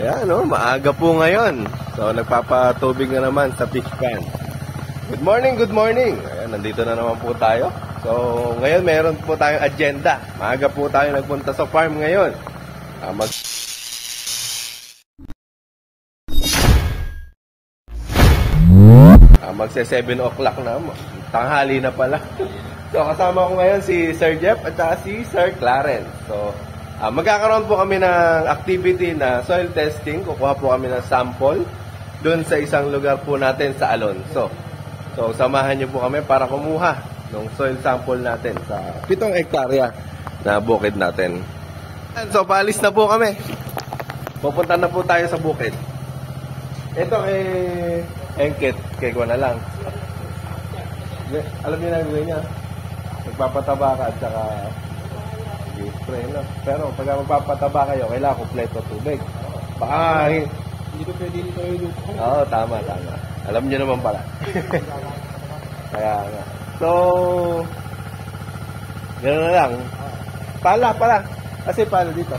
Ayan, no? Maaga po ngayon. So, nagpapatubig na naman sa fish pan. Good morning, good morning. Ayan, nandito na naman po tayo. So, ngayon meron po tayong agenda. Maaga po tayo nagpunta sa farm ngayon. Magse 7 o'clock na. Tanghali na pala. So, kasama ko ngayon si Sir Jeff at saka si Sir Clarence. So, magkakaroon po kami ng activity na soil testing. Kukuha po kami ng sample doon sa isang lugar po natin sa Alonso. So, samahan niyo po kami para kumuha ng soil sample natin sa 7 hektarya na bukid natin. So, paalis na po kami. Pupunta na po tayo sa bukid. Ito Engkit, kay ko na lang. Alam niyo na gawin niya. Magpapataba ka at saka spray na. Pero pag magpapataba kayo, kailangan kompleto tubig. Baka hindi ko pwede nito yung lupa. Oo, tama. Alam niyo naman pala. Kaya nga. So, gano'n na lang. Pala. Kasi pala dito.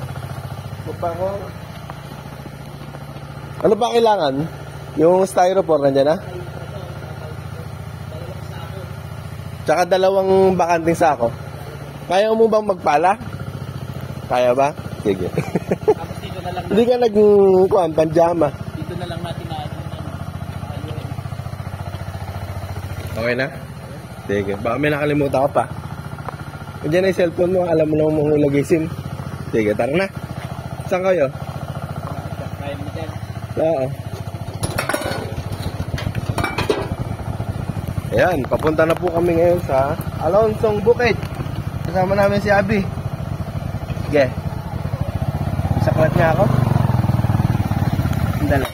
Ano pa kailangan? Yung styrofoam nandiyan na? Tsaka 2 bakanting sako. Kaya mo bang magpala? Kaya ba? Sige. Tapos dito na lang. Hindi ka panjama. Dito na lang natin na Okay na? Sige. Baka may nakalimutan ka pa. Nandiyan na yung cellphone mo. Alam mo na mong ilagay SIM. Sige, tara na. Saan kayo? Kaya mo dyan. Oo. Ayan, papunta na po kami ngayon sa Alonsong Bukid. Kasama namin si Abby. Sige. Saklat niya ako. Dala.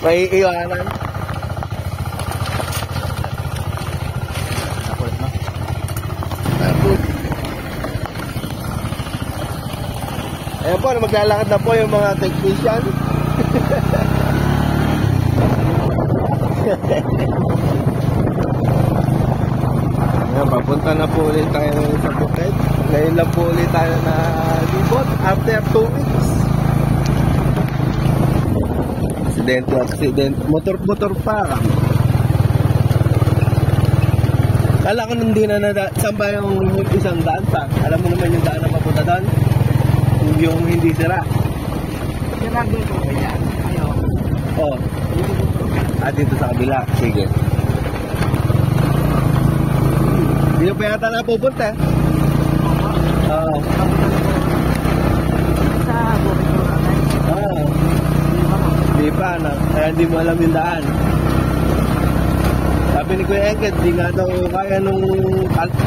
May iwanan. Saklat mo. Ayan po, maglalakad na po yung mga technician. Ayan, papunta na po ulit tayo sa bukid. Ngayon lang po ulit tayo na libot after 2 weeks. Accident. Motor pa. Kala ko hindi na saan ba yung isang daan pa? Alam mo naman yung daan na papunta doon? Yung hindi sira. Sira dito ba yan? Ayaw. Oo. Dito sa kabila. Sige. Hindi pa yata na pupunta. Oo. Sa bukid ko natin. Oo. Hindi pa na. Kaya hindi mo alam yung daan. Sabi ni Kuya Engkit, hindi nga daw kaya nung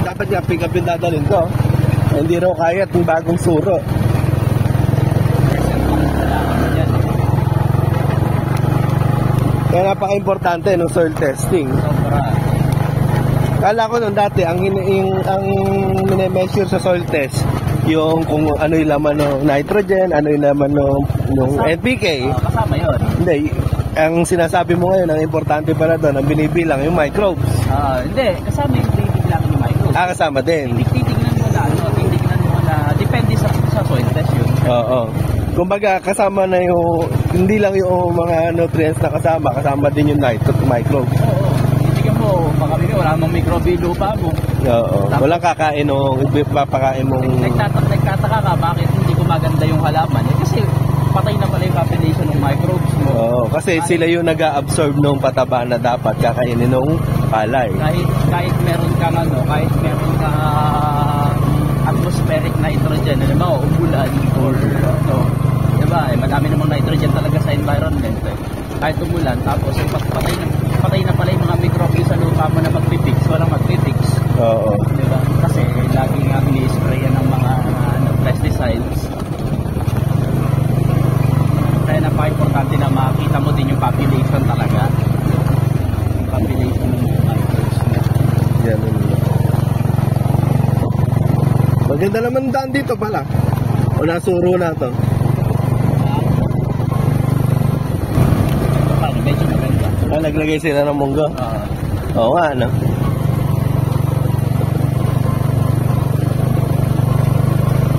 dapat nga pick up yung dadalhin ko. Hindi raw kaya itong bagong suro. Kaya napaka-importante ng soil testing. Kala ko nung dati, ang mini-measure sa soil test, yung kung ano yung laman ng nitrogen, ano yung laman ng NPK. Kasama yun. Hindi, ang sinasabi mo ngayon, ang importante pala doon, ang binibilang, yung microbes. Hindi, kasama yung tinitignan yung microbes. Kasama din. Titignan mo na, depende sa soil test yun. Oo. Kumbaga, kasama na yung, hindi lang yung mga nutrients na kasama din yung microbes. Oo. Titignan mo, baka wala namang microbe lupa mo. Oo. Walang kakain o papakain mong... Nagtataka ka, bakit hindi gumaganda yung halaman? Kasi patay na pala yung population ng microbes mo. Oo, kasi sila yung nag-absorb ng pataba na dapat kakainin ng palay. Kahit meron kang atmospheric nitrogen, alam mo, umulan or diba, madami namang nitrogen talaga sa environment. Kahit umulan, tapos patay na pala yung mga microbes sa lupa mo na magpipix, walang magpipix. Oo. Diba? Kasi lagi nga ini-spray ng mga pesticides. Kaya napaka-importante na makita mo din yung population talaga. Yung population ng microbes. Yan. Maganda naman daan dito pala. O nasuro na to. Medyo maganda. Naglagay sila ng munggo? Oo nga, ano?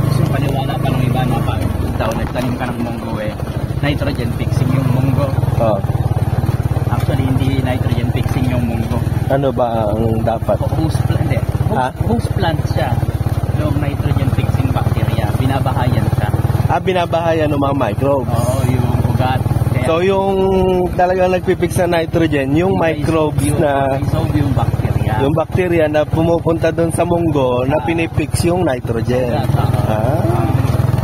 Gusto paniwala pa ng iba na daw, nagtanim ka ng munggo nitrogen fixing yung munggo. Oh. Actually, hindi nitrogen fixing yung munggo. Ano ba ang dapat? Host plant, hindi. Host plant siya. Yung nitrogen fixing bacteria. Binabahayan siya. Binabahayan ng mga microbes. Oo, yung ugat. Kaya, So yung talagang nagpipix sa nitrogen, yung microbes na yung bacteria. yung bacteria na pumupunta doon sa munggo na pinipix yung nitrogen.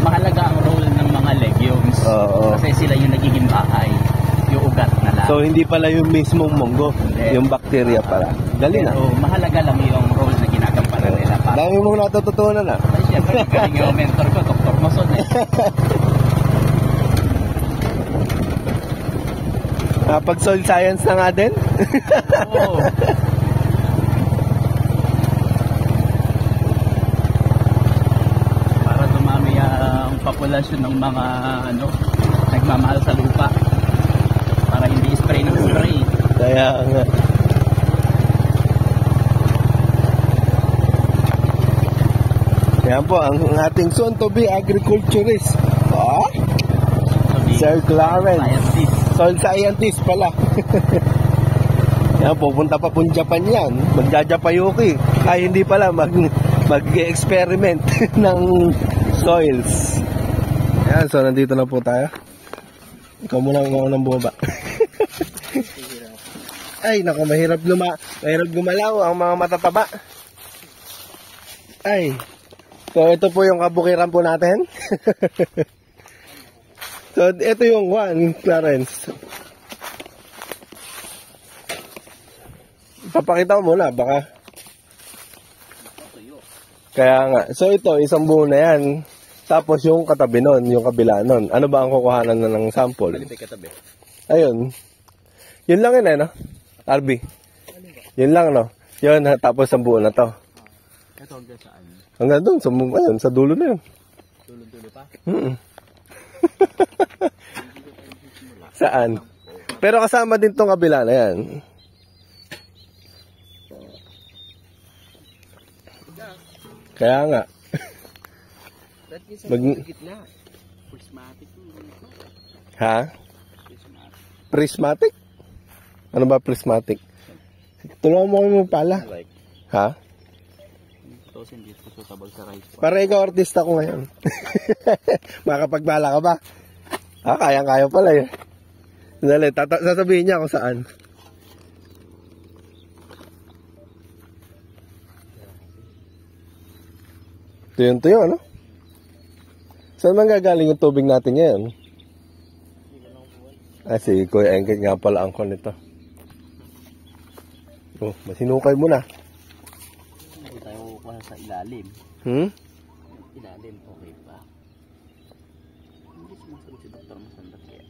Mahalaga ang role ng mga legumes. Oo. Kasi sila yung nagiging bahay. Yung ugat na lang. So hindi pala yung mismong munggo, yung bacteria pala. Galing So mahalaga lang yung role na ginagampanan nila. Dami mong natututunan na. Ay, syempre, galing yung mentor ko, Dr. Mason. Pag soil science na nga din. Oo. Para dumami ang populasyon ng mga nagmamahal sa lupa. Para hindi spray ng spray. Kaya nga. Yan po ang ating soon to be agriculturist. Sir Clarence. Soil scientist pala. Yan, pupunta pa pong Japan yan. Magja-Japayuki. Ay, hindi pala. Mag-experiment ng soils. Yan, so nandito na po tayo. Ikaw muna ang bumaba. Ay, naku, mahirap gumalaw ang mga matataba. Ay. So, ito po yung kabukiran po natin. So, ito yung one, Clarence. Papakita ko muna, baka. Kaya nga. So, ito, isang buo na yan. Tapos yung katabi nun, yung kabila nun. Ano ba ang kukuhanan na ng sample? Katabi. Ayun. Yun lang yun no? RB. Yun lang, no? Yun, tapos ang buo na to. Ito hanggang saan? Hanggang doon, sa dulo na yun. Dulo pa? Saan? Pero kasama din tong kabila na yan. Kaya nga. Gitna. Prismatic. Ha? Prismatic? Ano ba prismatic? Tulungan mo kami pala. Ha? Ito hindi po sutabag sa rice. Para ikaw artista ko ngayon. Makapagbala ka ba? Kayang-kaya pala yun. Dali, sasabihin niya kung saan. Tuyo, ano? Saan man gagaling yung tubig natin ngayon? Si Kuya Engkit nga pala ang kon nito. Masinukay mo na. Hindi tayo kukuha sa ilalim. Ilalim, okay pa. Hindi sumasagot si Dr. Masandat kaya.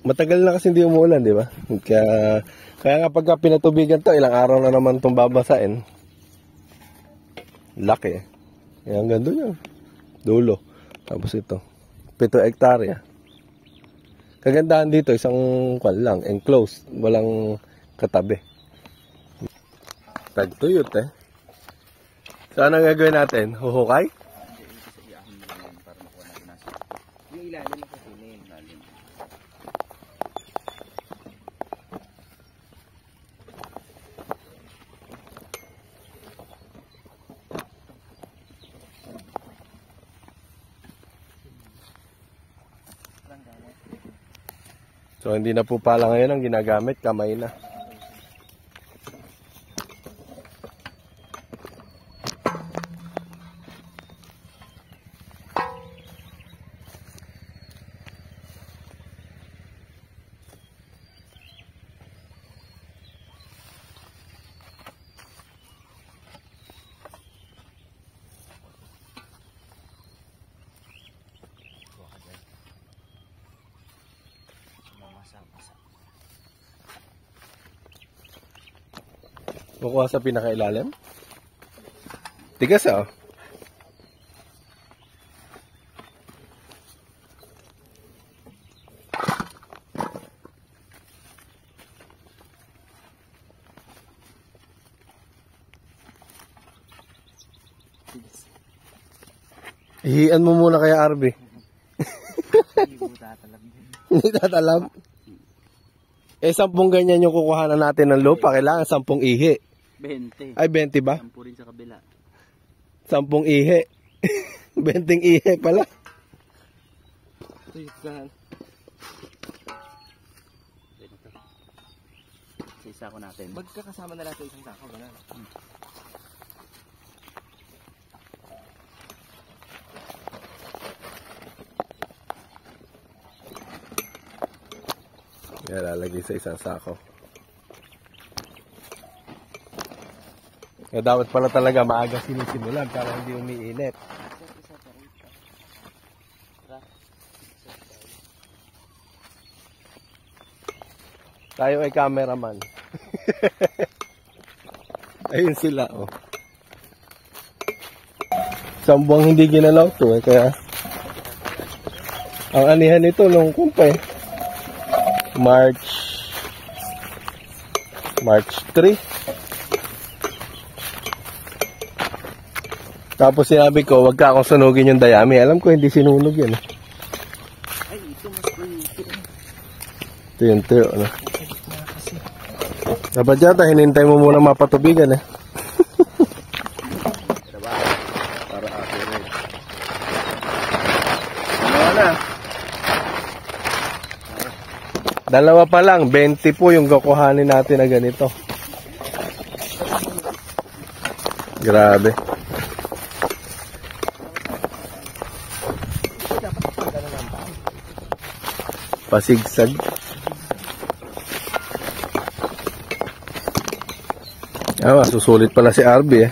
Matagal na kasi hindi umuulan, di ba? Kaya nga pagka pinatubigan to, ilang araw na naman itong babasain. Laki. Kaya hanggang doon yan. Dulo. Tapos ito. 7 hektarya. Kagandahan dito, isang kwan lang, enclosed. Walang katabi. Tagtuyot Saan ang gagawin natin? Huhukay? Yung ilalim kasi yung ilalim. So hindi na po pala ngayon ang ginagamit, kamay na. Kukuha sa pinakailalim? Tigas Ihian mo muna kaya, Arby. Hindi po tatalab din. Hindi tatalab. 10 ganyan yung kukuhanan natin ng lupa. Kailangan 10 ihi. 20. Ay, 20 ba? 10 rin sa kabila. 10 ihi. 20 ihi pala. Sa isa ko natin. Magkakasama na natin isang sako, gano'n. Yan, lalagay sa isang sako. Dapat pala talaga maaga sinisimulan para hindi umiinit. Tayo ay cameraman. Ayun sila, oh. Isang buwang hindi ginalaw to, kaya ang anihan nito nung kumpay. March 3. Tapos sinabi ko, wag ka akong sunugin yung dayami. Alam ko hindi sinunog yan. Ay, ito mas kunti. Ito yung tiyo, ano? Dapat yata, hinintay mo muna mapatubigan, eh. Para accurate. Ano na? Dalawa pa lang, 20 po yung kukuhanin natin na ganito. Grabe. Pasigsag. Susulit pala si Arby, eh.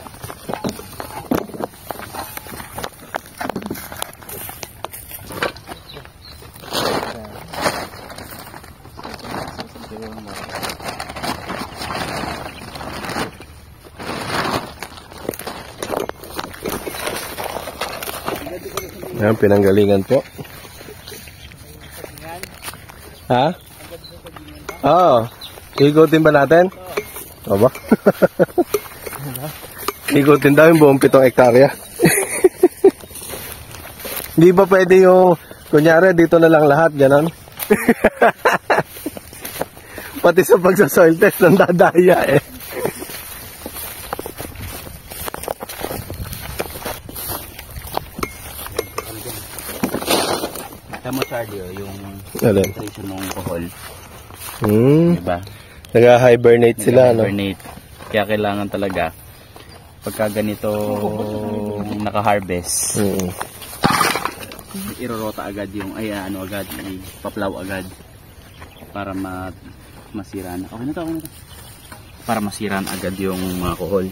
Yan, pinanggalingan po. Ha? Oo. Ikutin ba natin? Oo ba? Ikutin daw yung buong 7 hektarya. Hindi ba pwede yung, kunyari, dito na lang lahat, ganon? Pati sa pagsa-soil test, nandadaya, eh. Tama, Charlie, yung Alin? concentration ng alcohol. Diba? Nag-hibernate sila, no? Hibernate. Kaya kailangan talaga, pagka ganito naka-harvest, irorota agad yung, ipaplaw agad para masiraan. Okay na to. Para masiraan agad yung alcohol.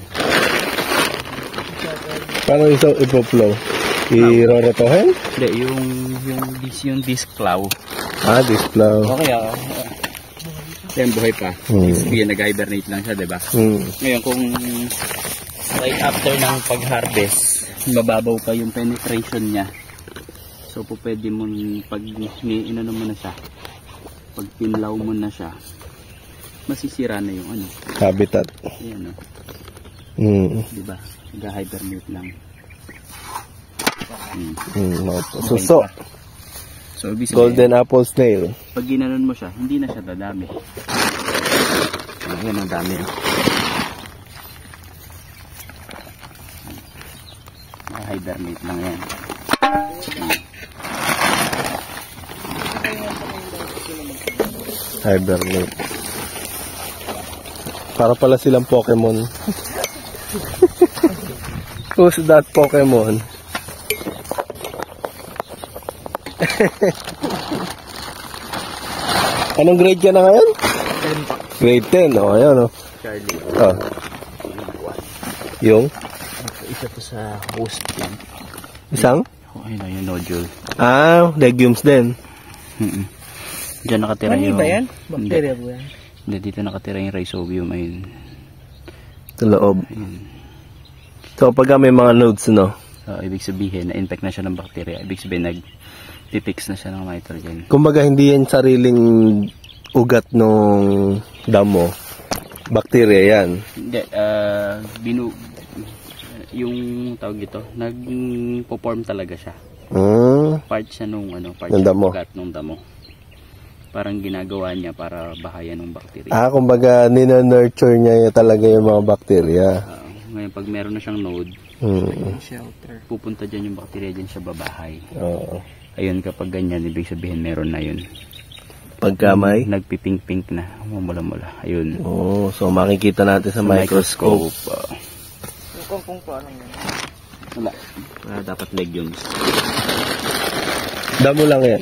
Paano ipo-flow? I-rorotohin? Hindi, yung disc plow. Disc plow. Okay, yan buhay pa. Yan, nag-hibernate lang siya, diba? Ngayon, kung right after ng pag-harvest, mababaw pa yung penetration niya. So, pwede mo, pag inano mo na siya, pag pinlaw mo na siya, masisira na yung habitat. Ayan, diba? Nag-hibernate lang. Suso. So, ibig sabihin, Golden apple snail. pag ginanon mo siya, hindi na siya dadami. Ayan ang dami. Hibernate lang yan. Hibernate. Para pala silang Pokemon. Who's that Pokemon? Anong grade ka na ngayon? 10 Grade 10, oh, ayan, oh. Charlie. Oh. Yung? Isa to sa host yan. Isang? Ayun na yung nodule. Legumes din. Diyan nakatira yung... ba yan? Bacteria po yan? Hindi, dito nakatira yung rhizobium. Ayun. Sa loob. Ayun. So, pag may mga nodes, no? Ibig sabihin, na-infect na siya ng bacteria. Ibig sabihin, nag-fix na siya ng nitrogen. Kumbaga, hindi yan sariling ugat nung damo. Bacteria yan. Hindi, yung tawag ito, nag-perform talaga siya. Part siya nung part Ng siya damo. ng ugat nung damo. Parang ginagawa niya para bahayan ng bakterya. Kumbaga nina-nurture niya talaga yung mga bakterya. Ngayon pag meron na siyang node, Shelter. pupunta dyan yung bakterya, dyan siya babahay. Oo. Ayun, kapag ganyan, ibig sabihin meron na yun. Pagka may? Nagpipink-pink na, mula-mula. Ayun. So makikita natin sa microscope. Kung paano yun. Wala. Dapat legumes. Damo lang yan.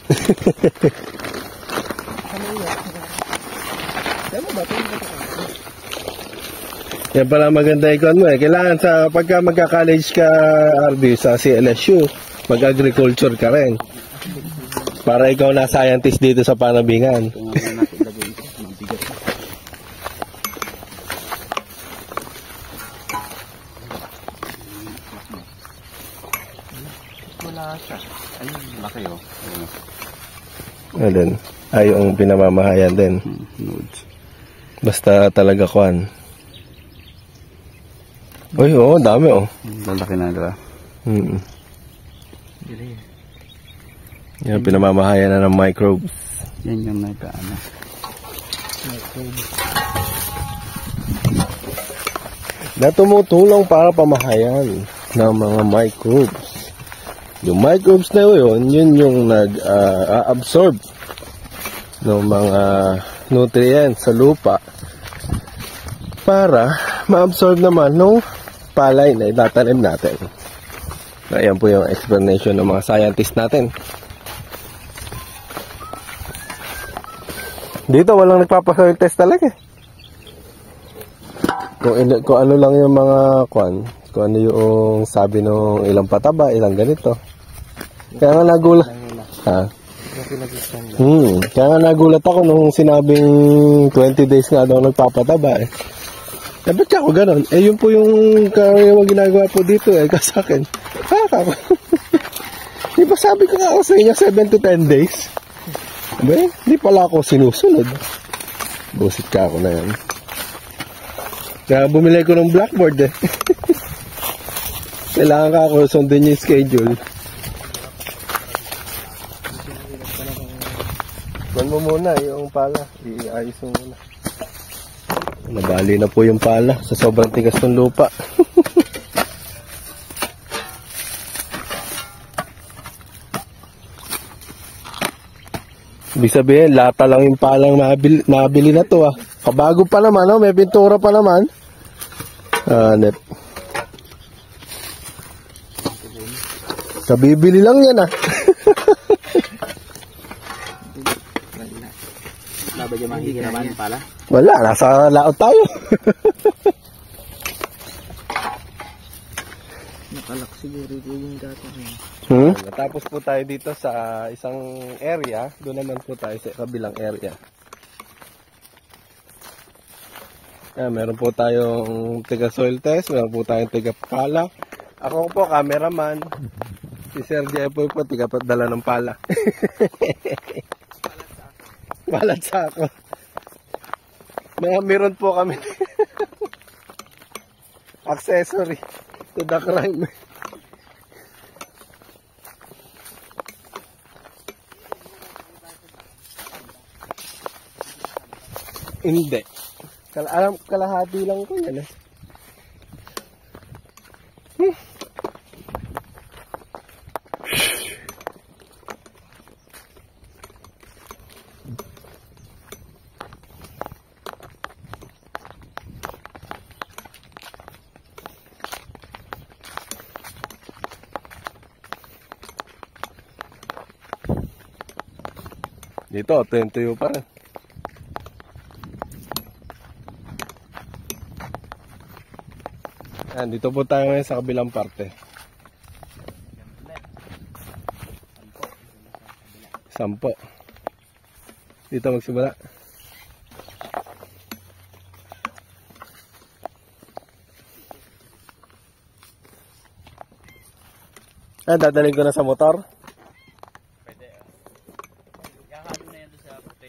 Yan pala maganda ikon mo Kailangan sa pagka magka-college ka, RD, sa CLSU, mag-agriculture ka rin. Para ikaw na scientist dito sa Panabingan. Wala siya. Ayun, laki oh. Ayun. Ay, yung pinamamahayan din. Nodes. Basta talaga kuan. Uy, oo, dami oh. Lalaki na, diba? Yan, pinamamahayan na ng microbes. Yan yung nagkaano. Na tumutulong para pamahayan ng mga microbes. Yung microbes na yun yung nag-absorb ng mga nutrients sa lupa para ma-absorb naman ng palay na itatanim natin. Ayan po yung explanation ng mga scientists natin. Dito walang nagpapasoil test talaga. Kung ano lang yung mga kung ano yung sabi ng ilang pataba, ilang ganito. Kaya nga nagulat. Kaya nga nagulat ako nung sinabing 20 days nga daw nagpapataba eh. Ba't ako ganon? Yun po yung karaniwang ginagawa po dito kasi akin. Di ba sabi ko nga ako sa inyo 7 to 10 days? Di pala ako sinusunod. Busit ka ako na yan. Kaya bumili ko ng blackboard eh. Kailangan ka ako sundin yung schedule. Kuhan mo muna yung pala. Iayos mo muna. Nabali na po yung pala sa sobrang tigas ng lupa. Ibig sabihin, lata lang yung palang nabili na to ah. Kabago pa naman, oh, may pintura pa naman. Net. Kabibili lang yan ah. Laban yung mahihiraman pala. Wala, nasa laot tayo. Nakalak siguro yung data na yun. Natapos po tayo dito sa isang area. Doon naman po tayo sa kabilang area. Meron po tayong tiga soil test. Meron po tayong tiga pala. Ako po, cameraman. Si Sir Jeffoy po, tiga dala ng pala. Balat sa ako. Meron po kami accessory to the crime. Hindi. Kalahati lang ko yan eh. Dito, tuyo pa rin. Dito po tayo ngayon sa kabilang parte. Sampo. Dito magsimula. Dadalhin ko na sa motor. Pwede. Kakalo na yan doon sa puti.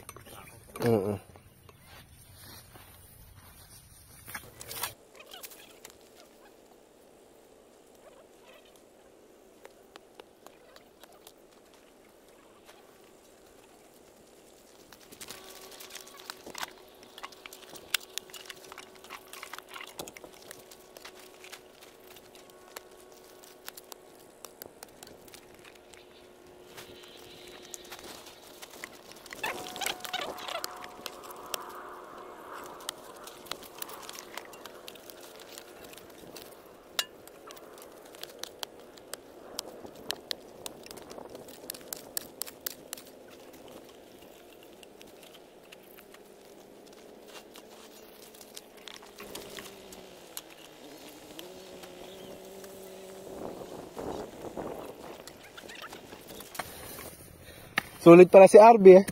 Sulit pala si Arby eh.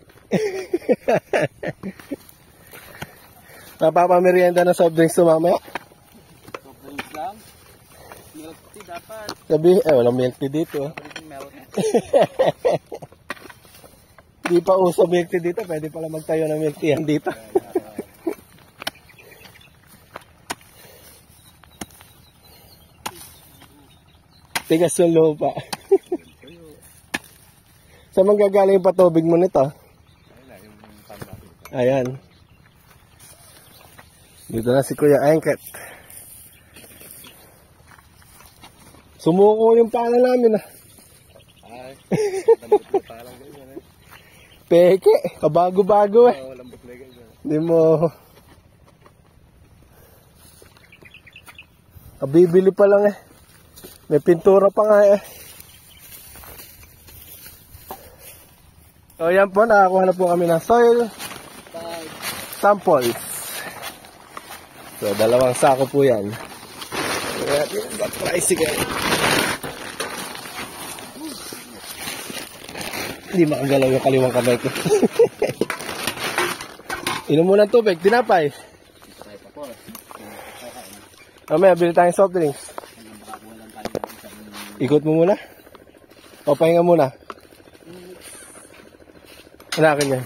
Napapamerienda ng soft drinks to mamaya. Soft drinks lang. Milk tea dapat. Sabi, walang milk tea dito. Di pa uso milk tea dito. Pwede pala magtayo ng milk tea yan dito. Tigas yung lupa. Saan manggagaling yung patubig mo nito? Ayan. Dito na si Kuya Angket. Sumuko yung pala namin ah. Peke, kabago-bago eh. Hindi mo... Kabibili pa lang eh. May pintura pa nga eh. So yan po, nakakuha na po kami ng soil samples. So 2 sako po yan. Tricycle. Hindi makagalaw yung kaliwang kamay ko. Inom muna ng tubig, tinapay. Mamaya, bili tayong soft drinks. Ikot mo muna. O, pahinga muna. Hanakin yan.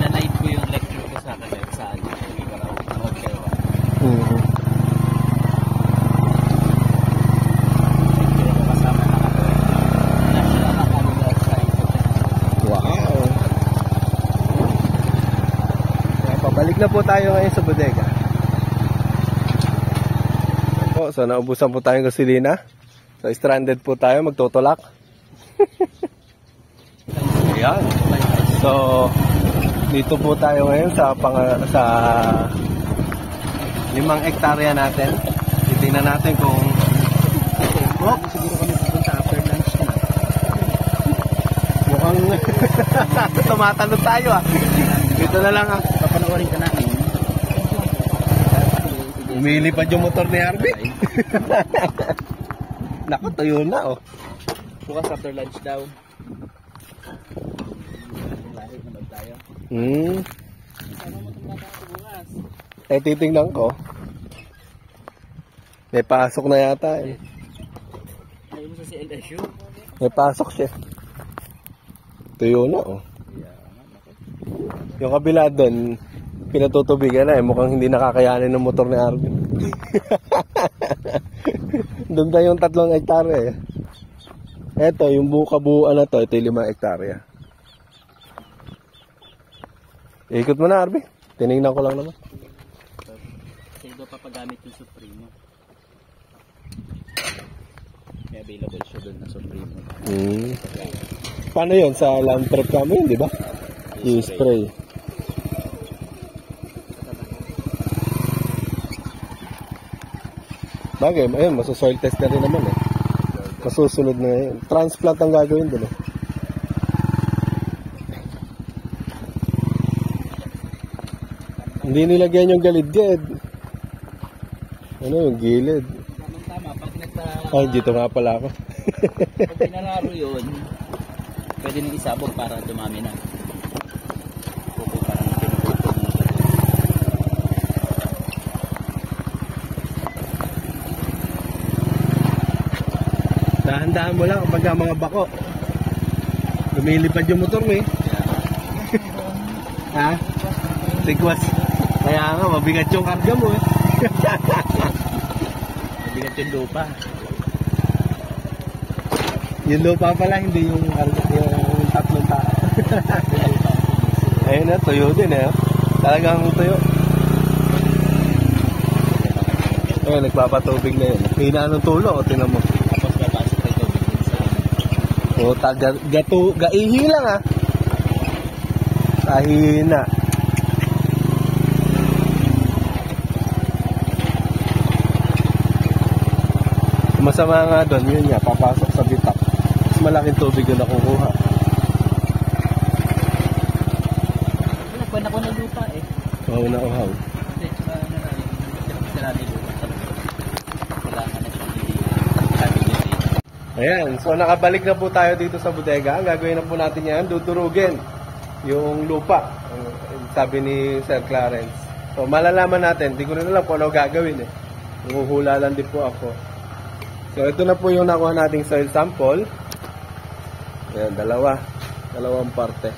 Ilalive ko yung lecture ko sa akin sa Wow. Pabalik na po tayo ngayon sa bodega. So naubusan po tayong gasolina. So stranded po tayo, magtutulak. Ayan. So dito po tayo ngayon sa 5 hektarya natin. Titingnan natin kung Siguro kami pupunta after lunch na. mukhang tumatalon tayo ah. Dito na lang ah. Papanoorin ka namin. Umilipad yung motor ni Harvey. Naku, tuyo na oh. Bukas after lunch daw. Lahit naman tayo. Ano mo tumatawag bukas? Eh, titingnan ko. May pasok na yata eh. Ayaw mo sa CLSU? May pasok siya. Tuyo na oh. Yung kabila doon, pinatutubigan na eh. Mukhang hindi nakakayanin ng motor ni Arvin. Doon na yung 3 hektarya eh. Eto, yung kabuuan na to, ito yung 5 hektarya. Ikot mo na, Arvin. Tinignan ko lang naman. Kasi ito papagamit yung Supremo. May available siya doon na Supremo. Paano yun? Sa land prep kamo yun, di ba? Yung spray. Bagay, ayun, maso-soil test na rin naman eh. Masusunod na yun. Transplant ang gagawin doon eh. Hindi nilagyan yung galid-gid. Ano yung gilid? Tama, pag Ay, dito nga pala ako. pag pinararo yun, pwede nang isabog para dumami na. Dahan-dahan mo lang kapag mga bako. Lumilipad yung motor mo eh. Ha? Sigwas. Kaya nga, mabigat yung karga mo eh. Mabigat yung lupa. Yung lupa pala, hindi yung karga, yung 3 tao. Ayun na, tuyo din eh. Talagang tuyo. Ayun, nagpapatubig na yun. Hina ng tulo, o tinan mo. Tapos babasok na ito sa O, gaihi lang ah. Kahina. Masama nga doon, yun nga, papasok sa bitak. Mas malaking tubig yung nakukuha. Nagpuan ako ng lupa eh. Oo, nauhaw. Hindi, tsaka na rin. Sinabi lupa talaga. kailangan na siyang i-stability. Ayan, so nakabalik na po tayo dito sa bodega. Ang gagawin na po natin yan, dudurugin yung lupa. Sabi ni Sir Clarence. So malalaman natin, di ko rin alam kung ano gagawin eh. Nanguhula lang din po ako. So ito na po yung nakuha nating soil sample. Ayan, dalawang parte.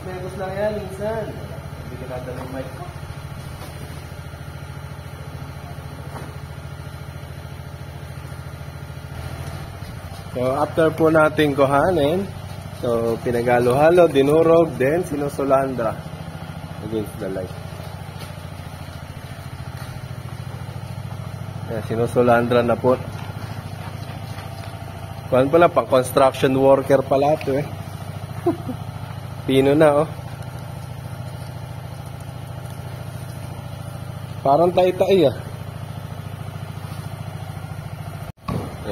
Megos lang yan, minsan. Hindi ka nadala ng mic. So, after po natin kuhanin, so, pinagalo-halo, dinurog, then sinusulandra against the light. Yan, sinusulandra na po. Kuhan pala, pang construction worker pala ito eh. Pino na, oh. Parang tay-tay, ah.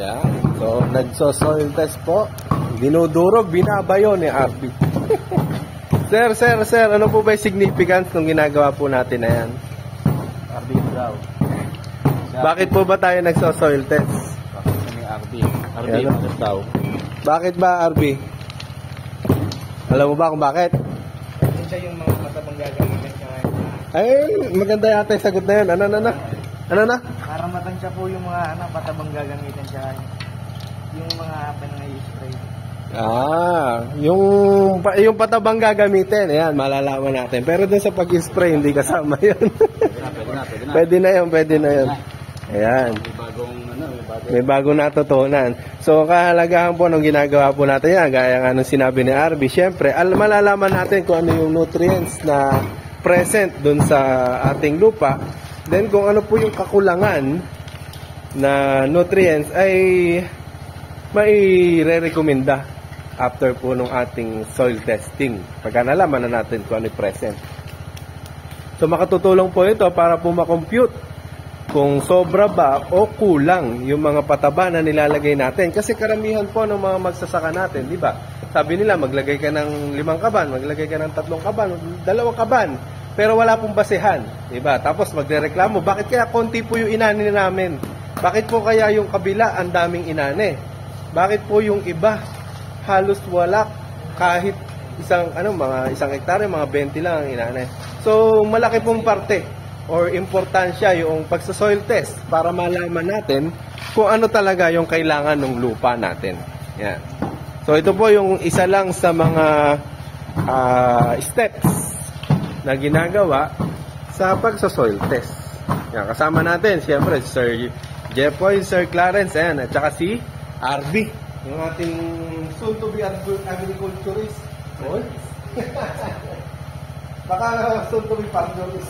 Yan. So, nagso-soil test po. Dinudurog, binabayo ni RB. Sir, ano po ba yung significance ng ginagawa po natin na yan? RB daw. Bakit po ba tayo nagso-soil test? Bakit kami RB? RB Yan. daw. Bakit ba, RB? Alam mo ba kung bakit? Ito yung mga matabang gagamitin siya. Ay, maganda yata yung sagot na yun. Ano na? Para matansya po yung mga matabang gagamitin siya. Yung mga panangay-spray. Yung patabang gagamitin, ayan, malalaman natin. Pero dun sa pag-spray, hindi kasama yun. Pwede na. Pwede na yun. Ayan. May bagong natutunan. So, kahalagahan po nung ginagawa po natin yan, gaya nga nung sinabi ni RB, syempre, malalaman natin kung ano yung nutrients na present dun sa ating lupa. Then, kung ano po yung kakulangan na nutrients ay may re-recommenda after po nung ating soil testing. Pagka nalaman na natin kung ano yung present. So, makatutulong po ito para po makompute kung sobra ba o kulang yung mga pataba na nilalagay natin. Kasi karamihan po ng mga magsasaka natin, di ba? Sabi nila, maglagay ka ng 5 kaban, maglagay ka ng 3 kaban, 2 kaban, pero wala pong basehan, di ba? Tapos magrereklamo, bakit kaya konti po yung inani namin? Bakit po kaya yung kabila ang daming inani? Bakit po yung iba halos wala, kahit mga isang hektare, mga 20 lang ang inani? So, malaki pong parte or importansya yung pagsa-soil test para malaman natin kung ano talaga yung kailangan ng lupa natin. Yan. So ito po yung isa lang sa mga steps na ginagawa sa pagsa-soil test. Yan, kasama natin siyempre Sir Jeffoy, Sir Clarence, ayan, at saka si RB, yung ating soon to be agriculturist. Baka soon to be farmerist.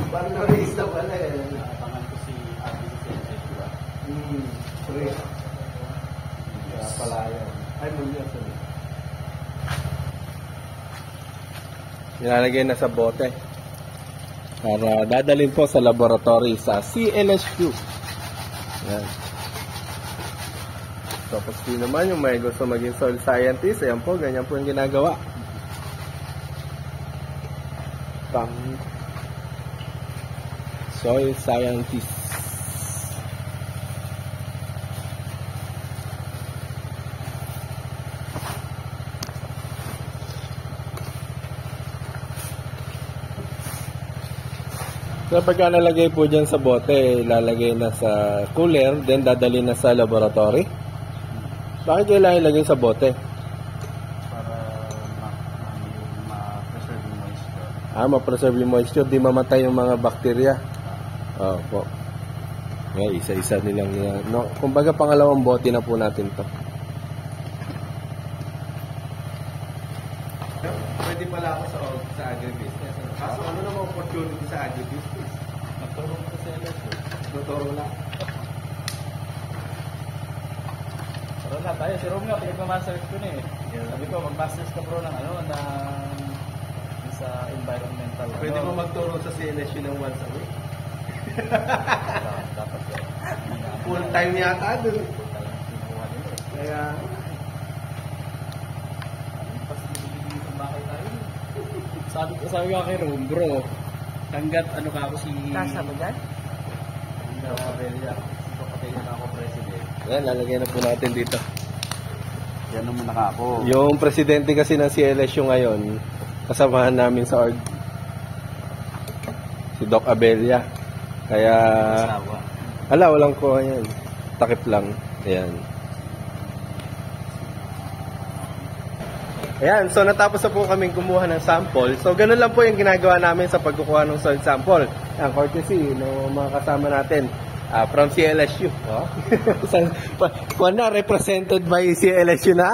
Farmerist na pala eh. Nakapangan ko si RB sa diba? Sorry. Kaya pala yan. Ay, muli. Sorry. Nilalagay na sa bote. Para dadalhin po sa laboratory sa CLSQ. Yan. Tapos di naman yung may gusto maging soil scientist, ayan po, ganyan po yung ginagawa. Soil scientist. So pagka nalagay po dyan sa bote, lalagay na sa cooler, then dadali na sa laboratory. Bakit kailangan ilagay sa bote? Para ma-preserve yung moisture. Ma-preserve yung moisture, di mamatay yung mga bakterya. Po. Okay, isa-isa nilang no, kumbaga pangalawang bote na po natin to. Pwede pala ako sa agribusiness. Kaso ano naman opportunity sa agribusiness? Nagtulong ko sa LSU. Tuturo lang. Bro na tayo. Si Rom nga, pinagmamasters ko na eh. Sabi ko, mag-masters ka bro ng ano, sa environmental. Pwede mo magturo sa CLSU ng once a week. Dapat yun. Full time yata dun. Kaya, sabi ko kay Rom, bro, hanggat ano ka ako si... Nasa ba dyan? Hanggat Abelya, papatay na ako president. yan, lalagay na po natin dito. Yan naman naka ako. Yung presidente kasi ng CLSU ngayon, kasamahan namin sa org. Si Doc Abelya. Kaya, walang ko yan. Takip lang. Ayan. Ayan, so natapos na po kaming kumuha ng sample. So, ganun lang po yung ginagawa namin sa pagkukuha ng soil sample. Ang courtesy ng mga kasama natin from CLSU. Oh? Kuha na, represented by CLSU na.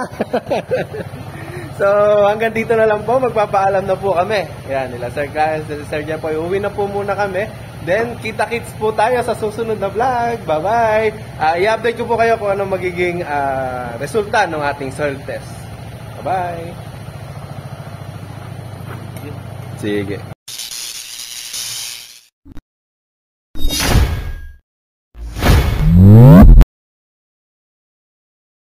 So, hanggang dito na lang po. Magpapaalam na po kami. Ayan, nila Sir Clarence, Sir Jeff, uwi na po muna kami. Then, kita-kits po tayo sa susunod na vlog. Bye-bye! I-update ko po kayo kung anong magiging resulta ng ating soil test. Bye! Sige.